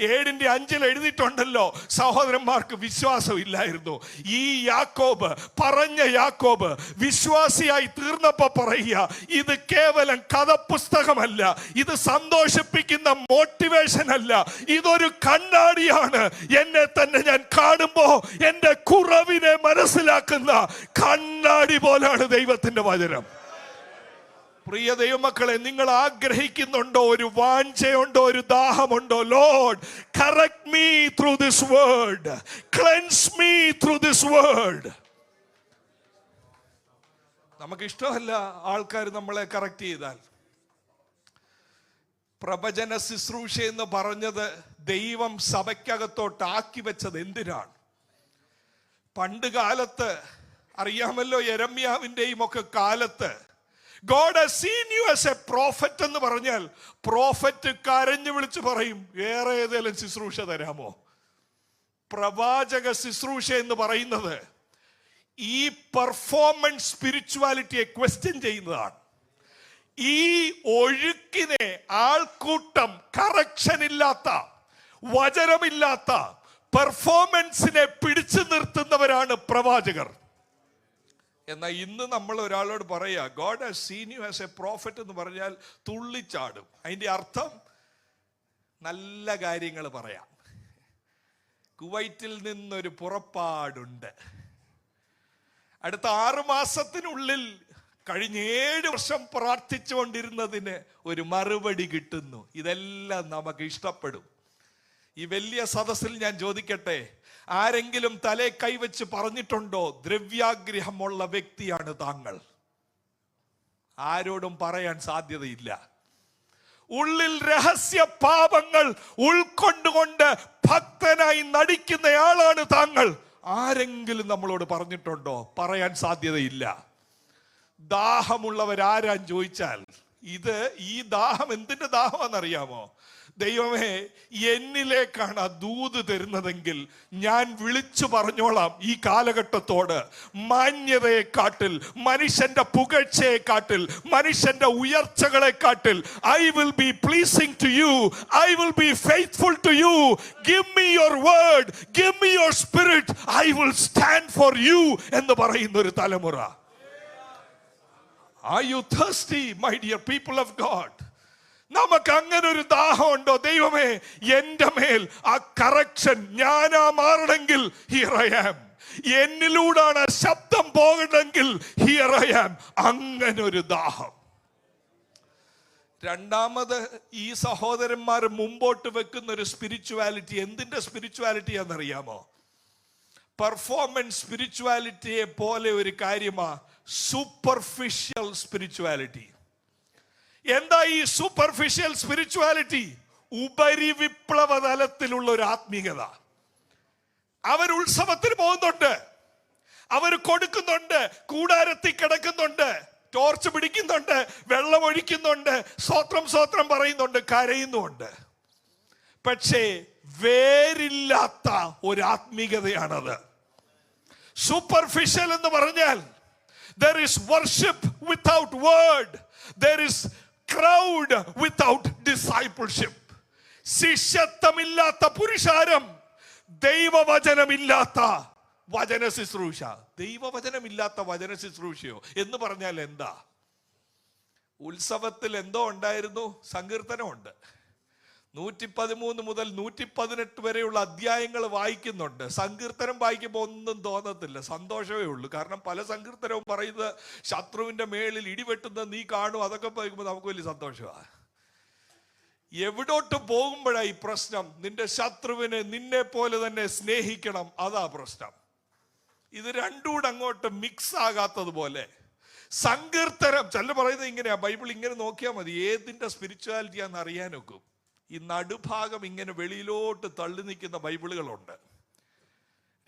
7:5 എഴുതിയിട്ടുണ്ടല്ലോ, സഹോദരന്മാർക്ക് വിശ്വാസം ഇല്ലായിരുന്നു. ഈ യാക്കോബ്, പറഞ്ഞ യാക്കോബ് വിശ്വാസിയായി തീർന്നപ്പോ പറയുക, ഇത് കേവലം കഥപുസ്തകമല്ല, ഇത് സന്തോഷിപ്പിക്കുന്ന മോട്ടിവേഷൻ അല്ല, ഇതൊരു കണ്ണാടിയാണ്. എന്നെ തന്നെ ഞാൻ കാണുമ്പോ എന്റെ കുറവിനെ മനസ്സിലാക്കുന്ന കണ്ണാടി പോലാണ് ദൈവത്തിന്റെ വചനം. പ്രിയ ദൈവമക്കളെ, നിങ്ങൾ ആഗ്രഹിക്കുന്നുണ്ടോ? ഒരു വാഞ്ചയുണ്ടോ? ഒരു ദാഹമുണ്ടോ? Lord, correct me through this word, cleanse me through this word. നമുക്ക് ഇഷ്ടമല്ല ആൾക്കാർ നമ്മളെ കറക്റ്റ് ചെയ്താൽ. പ്രവചന ശുശ്രൂഷ എന്ന് പറഞ്ഞത് ദൈവം സഭയ്ക്കകത്തോട്ട് ആക്കി വെച്ചത് എന്തിനാണ്? പണ്ട് കാലത്ത് അറിയാമല്ലോ, യെരമ്യാവിന്റെയും ഒക്കെ കാലത്ത് God has seen you as a prophet എന്ന് പറഞ്ഞാൽ പ്രോഫറ്റ് കരഞ്ഞു വിളിച്ചു പറയും, വേറെ ഏതെങ്കിലും ശുശ്രൂഷ തരാമോ? പ്രവാചക ശുശ്രൂഷ എന്ന് പറയുന്നത് ഈ പെർഫോമൻസ് സ്പിരിച്വാലിറ്റിയെ ക്വസ്റ്റ്യൻ ചെയ്യുന്നതാണ്. ഈ ഒഴുക്കിനെ, ആൾക്കൂട്ടം, കറക്ഷൻ ഇല്ലാത്ത, വചനമില്ലാത്ത പെർഫോമൻസിനെ പിടിച്ചു നിർത്തുന്നവരാണ് പ്രവാചകർ. എന്നാൽ ഇന്ന് നമ്മൾ ഒരാളോട് പറയാ God has seen you as a prophet എന്ന് പറഞ്ഞാൽ തുള്ളിച്ചാടും. അതിന്റെ അർത്ഥം നല്ല കാര്യങ്ങൾ പറയാം. കുവൈറ്റിൽ നിന്നൊരു പുറപ്പാടുണ്ട്, അടുത്ത 6 മാസത്തിനുള്ളിൽ കഴിഞ്ഞ 7 വർഷം പ്രാർത്ഥിച്ചുകൊണ്ടിരുന്നതിന് ഒരു മറുപടി കിട്ടുന്നു. ഇതെല്ലാം നമുക്ക് ഇഷ്ടപ്പെടും. ഈ വലിയ സദസ്സിൽ ഞാൻ ചോദിക്കട്ടെ, ആരെങ്കിലും തലേ കൈവച്ച് പറഞ്ഞിട്ടുണ്ടോ ദ്രവ്യാഗ്രഹമുള്ള വ്യക്തിയാണ് താങ്കൾ? ആരോടും പറയാൻ സാധ്യതയില്ല. ഉള്ളിൽ രഹസ്യ പാപങ്ങൾ ഉൾക്കൊണ്ടുകൊണ്ട് ഭക്തനായി നടിക്കുന്നയാളാണ് താങ്കൾ. ആരെങ്കിലും നമ്മളോട് പറഞ്ഞിട്ടുണ്ടോ? പറയാൻ സാധ്യതയില്ല. ദാഹമുള്ളവരാരാൻ ചോദിച്ചാൽ, ഈ ദാഹം എന്തിന്റെ ദാഹമാണെന്നറിയാമോ? ദൈവമേ, എന്നിലേക്കാണ് ആ ദൂത് തരുന്നതെങ്കിൽ ഞാൻ വിളിച്ചു പറഞ്ഞോളാം ഈ കാലഘട്ടത്തോട്, മാന്യതയെക്കാട്ടിൽ, മനുഷ്യന്റെ പുകഴ്ചയെക്കാട്ടിൽ, മനുഷ്യന്റെ ഉയർച്ചകളെക്കാട്ടിൽ, I will be pleasing to you, I will be faithful to you, give me your word, give me your spirit, I will stand for you എന്ന് പറയുന്ന ഒരു തലമുറ. Are you thirsty, my dear people of God? നമുക്ക് അങ്ങനെ ഒരു ദാഹം ഉണ്ടോ? ദൈവമേ, എന്റെ മേൽ ആ കറക്ഷൻ ഞാനാ മാറണമെങ്കിൽ ഹിയർ ഐ ആം. എന്നിലൂടാണ് ശബ്ദം പോകണമെങ്കിൽ ഹിയർ ഐ ആം. അങ്ങനെ ഒരു ദാഹം. രണ്ടാമത്, ഈ സഹോദരന്മാർ മുമ്പോട്ട് വെക്കുന്ന ഒരു സ്പിരിച്വാലിറ്റി, എന്തിന്റെ സ്പിരിച്വാലിറ്റി ആണെന്നറിയാമോ? പെർഫോമൻസ് സ്പിരിച്വാലിറ്റിയെ പോലെ ഒരു കാര്യമാ സൂപ്പർഫിഷ്യൽ സ്പിരിച്വാലിറ്റി. എന്താ ഈ സൂപ്പർഫിഷ്യൽ സ്പിരിച്വാലിറ്റി? ഉപരിവിപ്ലവ തലത്തിലുള്ള ഒരു ആത്മീയത. അവർ ഉത്സവത്തിന് പോകുന്നുണ്ട്, അവർ കൊടുക്കുന്നുണ്ട്, കൂടാരത്തിൽ കിടക്കുന്നുണ്ട്, ടോർച്ച് പിടിക്കുന്നുണ്ട്, വെള്ളം ഒഴിക്കുന്നുണ്ട്, സ്വത്രം സ്വത്രം പറയുന്നുണ്ട്, കരയുന്നുണ്ട്. പക്ഷേ വേരില്ലാത്ത ഒരു ആത്മീയതയാണത്. സൂപ്പർഫിഷ്യൽ എന്ന് പറഞ്ഞാൽ there is worship without word, there is crowd without discipleship. ശിഷ്യത്വമില്ലാത്ത പുരുഷാരം, ദൈവവചനമില്ലാത്ത വചന ശുശ്രൂഷ. ദൈവവചനമില്ലാത്ത വചന ശുശ്രൂഷയോ എന്ന് പറഞ്ഞാൽ എന്താ? ഉത്സവത്തിൽ എന്തോ ഉണ്ടായിരുന്നു, സങ്കീർത്തനമുണ്ട്. 113 മുതൽ 118 വരെയുള്ള അധ്യായങ്ങൾ വായിക്കുന്നുണ്ട്. സങ്കീർത്തനം വായിക്കുമ്പോൾ ഒന്നും തോന്നത്തില്ല, സന്തോഷമേ ഉള്ളൂ. കാരണം പല സങ്കീർത്തനവും പറയുന്നത് ശത്രുവിന്റെ മേളിൽ ഇടിവെട്ടുന്നത് നീ കാണും. അതൊക്കെ പറയുമ്പോൾ നമുക്ക് വലിയ സന്തോഷമാണ്. എവിടോട്ട് പോകുമ്പോഴായി പ്രശ്നം? നിന്റെ ശത്രുവിനെ നിന്നെ പോലെ തന്നെ സ്നേഹിക്കണം, അതാ പ്രശ്നം. ഇത് രണ്ടും കൂടെ അങ്ങോട്ട് മിക്സ് ആകാത്തതുപോലെ സങ്കീർത്തനം ചില പറയുന്നത് ഇങ്ങനെയാ. ബൈബിൾ ഇങ്ങനെ നോക്കിയാൽ മതി, ഏതിന്റെ സ്പിരിച്വാലിറ്റിയാന്ന് അറിയാനൊക്കും. ഈ നടുഭാഗം ഇങ്ങനെ വെളിയിലോട്ട് തള്ളി നിൽക്കുന്ന ബൈബിളുകളുണ്ട്.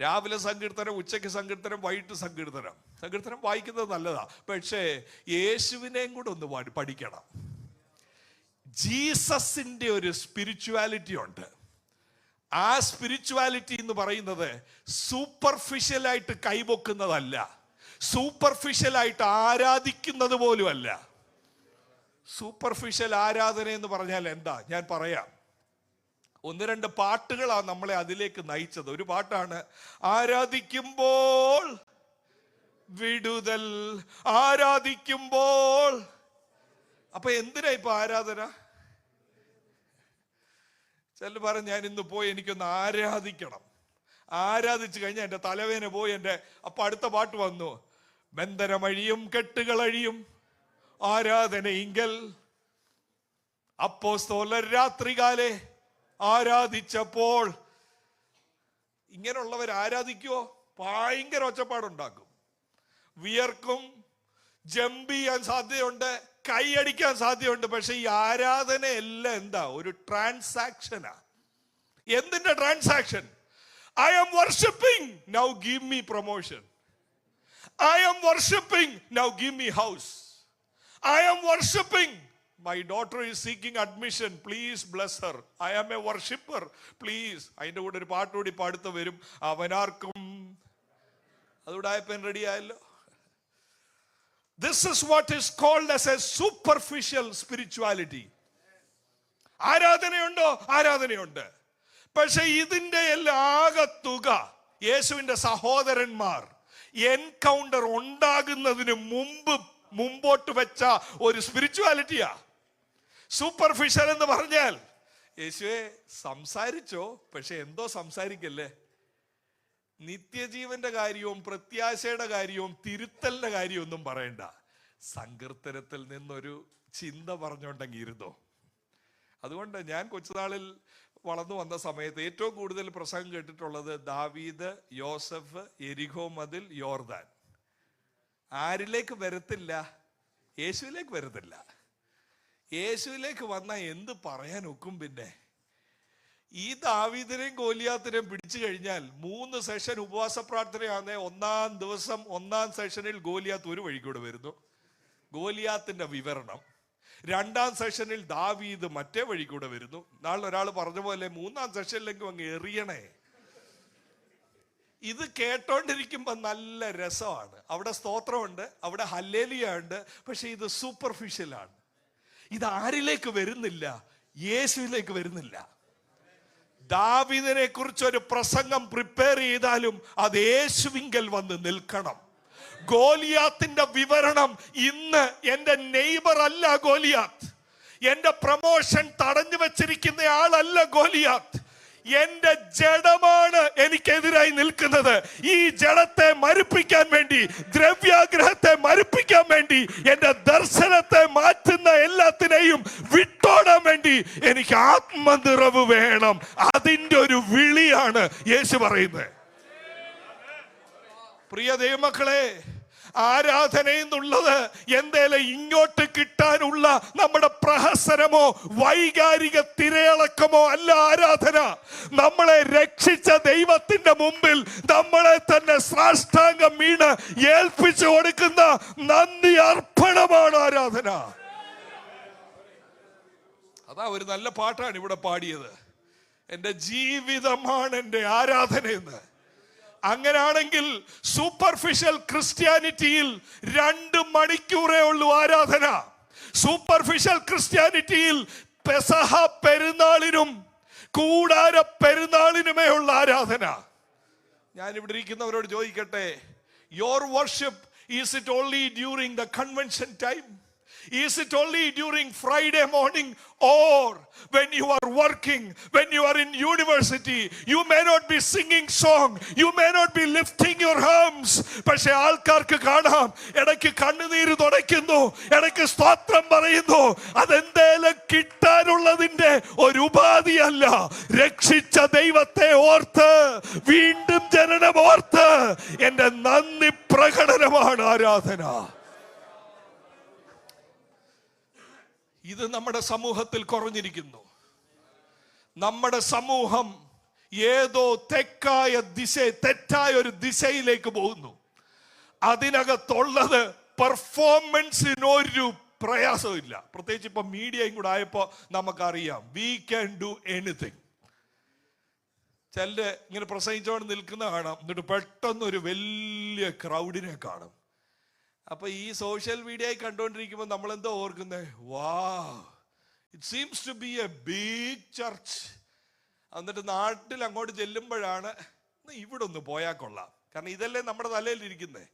രാവിലെ സങ്കീർത്തനം, ഉച്ചയ്ക്ക് സങ്കീർത്തനം, വൈകിട്ട് സങ്കീർത്തനം. സങ്കീർത്തനം വായിക്കുന്നത് നല്ലതാ, പക്ഷേ യേശുവിനെയും കൂടെ ഒന്ന് പഠിക്കണം. ജീസസിന്റെ ഒരു സ്പിരിച്വാലിറ്റി ഉണ്ട്. ആ സ്പിരിച്വാലിറ്റി എന്ന് പറയുന്നത് സൂപ്പർഫിഷ്യലായിട്ട് കൈവെക്കുന്നതല്ല, സൂപ്പർഫിഷ്യലായിട്ട് ആരാധിക്കുന്നത് പോലുമല്ല. സൂപ്പർഫിഷ്യൽ ആരാധന എന്ന് പറഞ്ഞാൽ എന്താ? ഞാൻ പറയാം. 1-2 പാട്ടുകളാണ് നമ്മളെ അതിലേക്ക് നയിച്ചത്. ഒരു പാട്ടാണ് ആരാധിക്കുമ്പോൾ വിടുതൽ, ആരാധിക്കുമ്പോൾ. അപ്പൊ എന്തിനാ ഇപ്പൊ ആരാധന? ചില പറഞ്ഞ് ഞാൻ ഇന്ന് പോയി എനിക്കൊന്ന് ആരാധിക്കണം. ആരാധിച്ചു കഴിഞ്ഞാൽ എൻ്റെ തലവേന പോയി. അപ്പൊ അടുത്ത പാട്ട് വന്നു, ബന്ധനമഴിയും കെട്ടുകളഴിയും ആരാധനയിങ്കൽ അപ്പോസ്തലർ രാത്രികാലെ ആരാധിച്ചപ്പോൾ. ഇങ്ങനെയുള്ളവർ ആരാധിക്കുവോ? ഭയങ്കര ഒച്ചപ്പാടുണ്ടാക്കും, വിയർക്കും, ജമ്പ് ചെയ്യാൻ സാധ്യതയുണ്ട്, കൈയടിക്കാൻ സാധ്യതയുണ്ട്. പക്ഷെ ഈ ആരാധന എല്ലാം എന്താ? ഒരു ട്രാൻസാക്ഷനാ. എന്തിന്റെ transaction? I am worshiping, now give me promotion. I am worshiping, now give me house. I am worshiping, my daughter is seeking admission, please bless her. I am a worshipper, please. അതിന്റെ കൂടെ ഒരു പാട്ടുകൂടി പാടുത്ത വരും, അവനാർക്കും അതുകൂടായപ്പൻ ready ആയല്ലോ. This is what is called as a superficial spirituality. ആരാധനയുണ്ടോ? ആരാധനയുണ്ട്. പക്ഷെ ഇതിന്റെ എല്ലാ ആകത്തുക യേശുവിന്റെ സഹോദരന്മാർ എൻകൗണ്ടർ ഉണ്ടാകുന്നതിന് മുമ്പോട്ട് വെച്ച ഒരു സ്പിരിച്വാലിറ്റിയാ. സൂപ്പർഫിഷ്യൽ എന്ന് പറഞ്ഞാൽ യേശുവെ സംസാരിച്ചോ, പക്ഷെ എന്തോ സംസാരിക്കല്ലേ. നിത്യജീവന്റെ കാര്യവും പ്രത്യാശയുടെ കാര്യവും തിരുത്തലിന്റെ കാര്യവും ഒന്നും പറയണ്ട. സങ്കീർത്തനത്തിൽ നിന്നൊരു ചിന്ത പറഞ്ഞുകൊണ്ടെങ്കിൽ ഇരുന്നോ. അതുകൊണ്ട് ഞാൻ കൊച്ചുനാളിൽ വളർന്നു വന്ന സമയത്ത് ഏറ്റവും കൂടുതൽ പ്രസംഗം കേട്ടിട്ടുള്ളത് ദാവീദ്, യോസഫ്, എരിഹോ മതിൽ, യോർദാൻ. ആരിലേക്ക് വരത്തില്ല? യേശുവിലേക്ക് വരത്തില്ല. യേശുവിലേക്ക് വന്നാൽ എന്ത് പറയാൻ ഒക്കും? പിന്നെ ഈ ദാവീദിനെയും ഗോലിയാത്തിനെയും പിടിച്ചു കഴിഞ്ഞാൽ 3 സെഷൻ ഉപവാസ പ്രാർത്ഥനയാണേ. ഒന്നാം ദിവസം 1-ാം സെഷനിൽ ഗോലിയാത്ത് ഒരു വഴിക്കൂടെ വരുന്നു, ഗോലിയാത്തിന്റെ വിവരണം. 2-ാം സെഷനിൽ ദാവീദ് മറ്റേ വഴി കൂടെ വരുന്നു. നാളെ ഒരാൾ പറഞ്ഞ പോലെ 3-ാം സെഷനിലെങ്കിലും അങ്ങ് എറിയണേ. ഇത് കേട്ടോണ്ടിരിക്കുമ്പോ നല്ല രസമാണ്. അവിടെ സ്തോത്രമുണ്ട്, അവിടെ ഹല്ലേലൂയ ഉണ്ട്. പക്ഷെ ഇത് സൂപ്പർഫിഷ്യലാണ്. ഇത് ആരിലേക്ക് വരുന്നില്ല? യേശുവിലേക്ക് വരുന്നില്ല. ദാവീദിനെ കുറിച്ച് ഒരു പ്രസംഗം പ്രിപ്പയർ ചെയ്താലും അത് യേശുവിങ്കൽ വന്ന് നിൽക്കണം. ഗോലിയാത്തിന്റെ വിവരണം ഇന്ന് എന്റെ നെയ്ബർ അല്ല ഗോലിയാത്ത്. എന്റെ പ്രമോഷൻ തടഞ്ഞു വെച്ചിരിക്കുന്ന ആളല്ല ഗോലിയാത്ത്. എന്റെ ജഡമാണ് എനിക്കെതിരായി നിൽക്കുന്നത്. ഈ ജഡത്തെ മരിപ്പിക്കാൻ വേണ്ടി, ദ്രവ്യാഗ്രഹത്തെ മരിപ്പിക്കാൻ വേണ്ടി, എന്റെ ദർശനത്തെ മാറ്റുന്ന എല്ലാത്തിനെയും വിട്ടോടാൻ വേണ്ടി എനിക്ക് ആത്മനിറവ് വേണം. അതിന്റെ ഒരു വിളിയാണ് യേശു പറയുന്നത്. പ്രിയ ദൈവമക്കളെ, ആരാധനയെന്നുള്ളത് എന്തേലും ഇങ്ങോട്ട് കിട്ടാനുള്ള നമ്മുടെ പ്രഹസനമോ വൈകാരിക തിരയിളക്കമോ അല്ല ആരാധന. നമ്മളെ രക്ഷിച്ച ദൈവത്തിന്റെ മുമ്പിൽ നമ്മളെ തന്നെ സാഷ്ടാംഗം വീണ് ഏൽപ്പിച്ചു കൊടുക്കുന്ന നന്ദി അർപ്പണമാണ് ആരാധന. അതാ ഒരു നല്ല പാട്ടാണ് ഇവിടെ പാടിയത്, എന്റെ ജീവിതമാണ് എന്റെ ആരാധനയെന്ന്. അങ്ങനാണെങ്കിൽ സൂപ്പർഫിഷ്യൽ ക്രിസ്ത്യാനിറ്റിയിൽ 2 മണിക്കൂറേ ഉള്ളൂ ആരാധന. സൂപ്പർഫിഷ്യൽ ക്രിസ്ത്യാനിറ്റിയിൽ പെസഹ പെരുന്നാളിനും കൂടാര പെരുന്നാളിനുമേ ഉള്ള ആരാധന. ഞാൻ ഇവിടെ ഇരിക്കുന്നവരോട് ചോദിക്കട്ടെ, your worship, is it only during the convention time? Is it only during Friday morning, or when you are working, when you are in university? You may not be singing song, you may not be lifting your arms. പക്ഷേ ആൾക്കാർക്ക് കാണാം, ഇടയ്ക്ക് കണ്ണുനീര് തുടയ്ക്കുന്നു, ഇടയ്ക്ക് സ്തോത്രം പറയുന്നു. അതെന്തേലും കിട്ടാനുള്ളതിന്റെ ഒരു ഉപാധിയല്ല. രക്ഷിച്ച ദൈവത്തെ ഓർത്ത്, വീണ്ടും ജനനം ഓർത്ത് എന്റെ നന്ദി പ്രകടനമാണ് ആരാധന. ഇത് നമ്മുടെ സമൂഹത്തിൽ കുറഞ്ഞിരിക്കുന്നു. നമ്മുടെ സമൂഹം ഏതോ തെറ്റായ ഒരു ദിശയിലേക്ക് പോകുന്നു. അതിനകത്തുള്ളത് പെർഫോമൻസിനൊരു പ്രയാസവും ഇല്ല. പ്രത്യേകിച്ച് ഇപ്പൊ മീഡിയയും കൂടെ ആയപ്പോ നമുക്കറിയാം, വി ക്യാൻ ഡു എനിത്തിങ്. ചിലര് ഇങ്ങനെ പ്രസംഗിച്ചോണ്ട് നിൽക്കുന്ന കാണാം, എന്നിട്ട് പെട്ടെന്ന് ഒരു വലിയ ക്രൗഡിനെ കാണും. അപ്പൊ ഈ സോഷ്യൽ മീഡിയ കണ്ടുകൊണ്ടിരിക്കുമ്പോൾ നമ്മൾ എന്തോ ഓർക്കുന്നേ, wow, it seems to be a big church. എന്നിട്ട് നാട്ടിൽ അങ്ങോട്ട് ചെല്ലുമ്പോഴാണ് ഇവിടെ ഒന്ന് പോയാൽ കൊള്ളാം. കാരണം ഇതല്ലേ നമ്മുടെ തലയിൽ ഇരിക്കുന്നേ.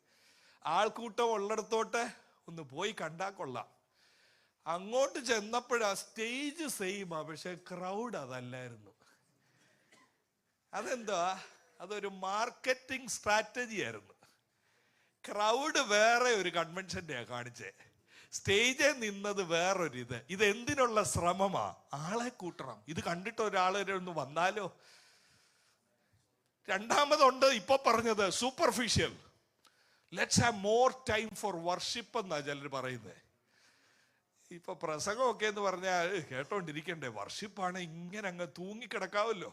ആൾക്കൂട്ടം ഉള്ളിടത്തോട്ട് ഒന്ന് പോയി കണ്ടാൽ കൊള്ളാം. അങ്ങോട്ട് ചെന്നപ്പോഴാ സ്റ്റേജ് സെയിമാ, പക്ഷെ ക്രൗഡ് അതല്ലായിരുന്നു. അതെന്താ? അതൊരു മാർക്കറ്റിംഗ് സ്ട്രാറ്റജി ആയിരുന്നു. ക്രൗഡ് വേറെ ഒരു കൺവെൻഷന്റെ കാണിച്ചേ, സ്റ്റേജിൽ നിന്നത് വേറൊരു ഇത് എന്തിനുള്ള ശ്രമമാ? ആളെ കൂട്ടണം. ഇത് കണ്ടിട്ട് ഒരാളൊന്ന് വന്നാലോ. രണ്ടാമതുണ്ട് ഇപ്പൊ പറഞ്ഞത് superficial. Let's have more time for worship എന്നാ ചിലർ പറയുന്നത്. ഇപ്പൊ പ്രസംഗമൊക്കെ എന്ന് പറഞ്ഞാൽ കേട്ടോണ്ടിരിക്കണ്ടേ, വർഷിപ്പാണ് ഇങ്ങനെ അങ്ങ് തൂങ്ങിക്കിടക്കാവല്ലോ,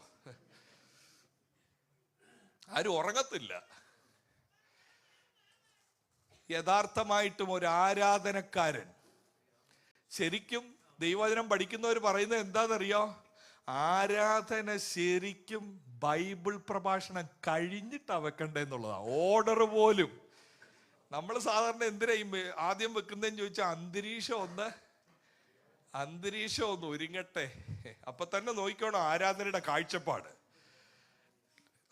ആരും ഉറങ്ങത്തില്ല. യഥാർത്ഥമായിട്ടും ഒരു ആരാധനക്കാരൻ, ശരിക്കും ദൈവവചനം പഠിക്കുന്നവർ പറയുന്നത് എന്താണെന്നറിയോ? ആരാധന ശരിക്കും ബൈബിൾ പ്രഭാഷണം കഴിഞ്ഞിട്ടാ വെക്കണ്ടെന്നുള്ളതാണ്. ഓർഡർ പോലും നമ്മൾ സാധാരണ എന്തിനാ ആദ്യം വെക്കുന്നതെന്ന് ചോദിച്ചാൽ അന്തരീക്ഷം ഒന്ന് ഒരുങ്ങട്ടെ. അപ്പൊ തന്നെ നോക്കിക്കോണം ആരാധനയുടെ കാഴ്ചപ്പാട്.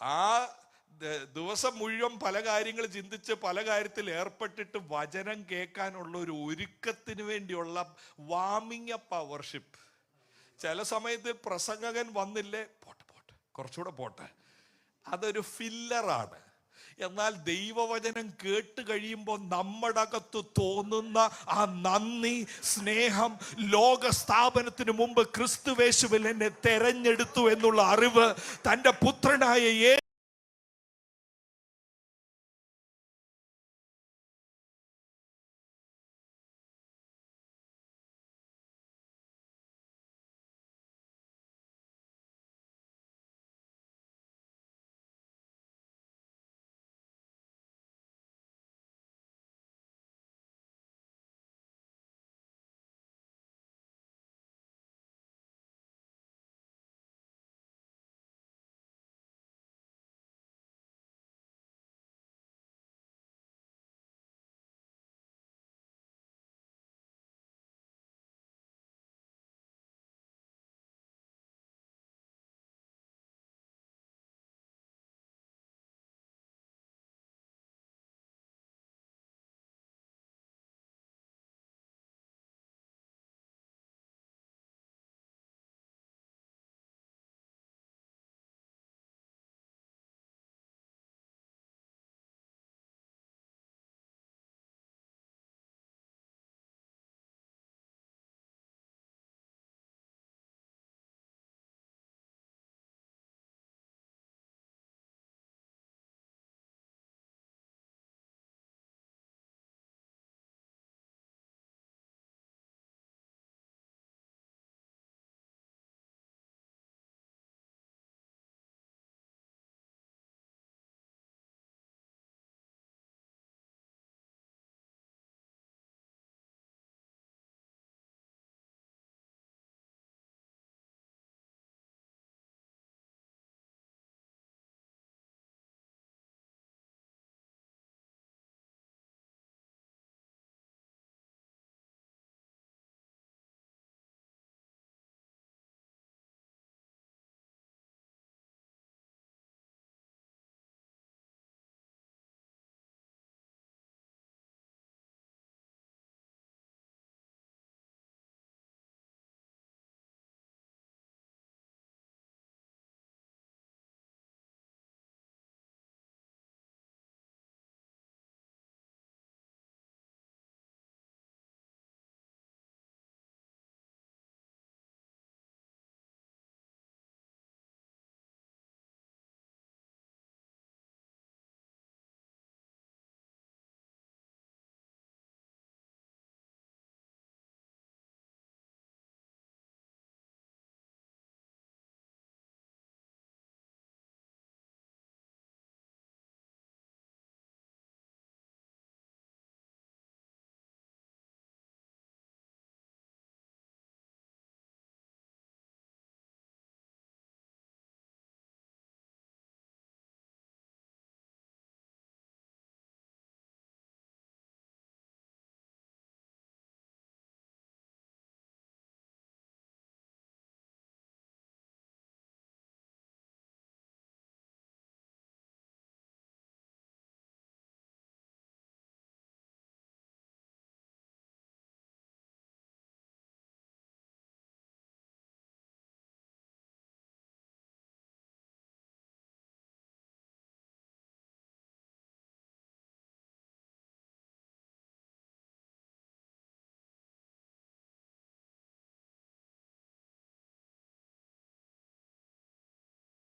ആ ദിവസം മുഴുവൻ പല കാര്യങ്ങൾ ചിന്തിച്ച് പല കാര്യത്തിൽ ഏർപ്പെട്ടിട്ട് വചനം കേൾക്കാനുള്ള ഒരു ഒരുക്കത്തിന് വേണ്ടിയുള്ള വാമിങ് അപ്പ് ആ വർഷിപ്പ്. ചില സമയത്ത് പ്രസംഗകൻ വന്നില്ലേ, പോട്ടെ കുറച്ചുകൂടെ പോട്ടെ, അതൊരു ഫില്ലറാണ്. എന്നാൽ ദൈവവചനം കേട്ട് കഴിയുമ്പോൾ നമ്മുടെ അകത്ത് തോന്നുന്ന ആ നന്ദി, സ്നേഹം, ലോക സ്ഥാപനത്തിന് മുമ്പ് ക്രിസ്തുവേശുവിൽ എന്നെ തെരഞ്ഞെടുത്തു എന്നുള്ള അറിവ്, തൻ്റെ പുത്രനായ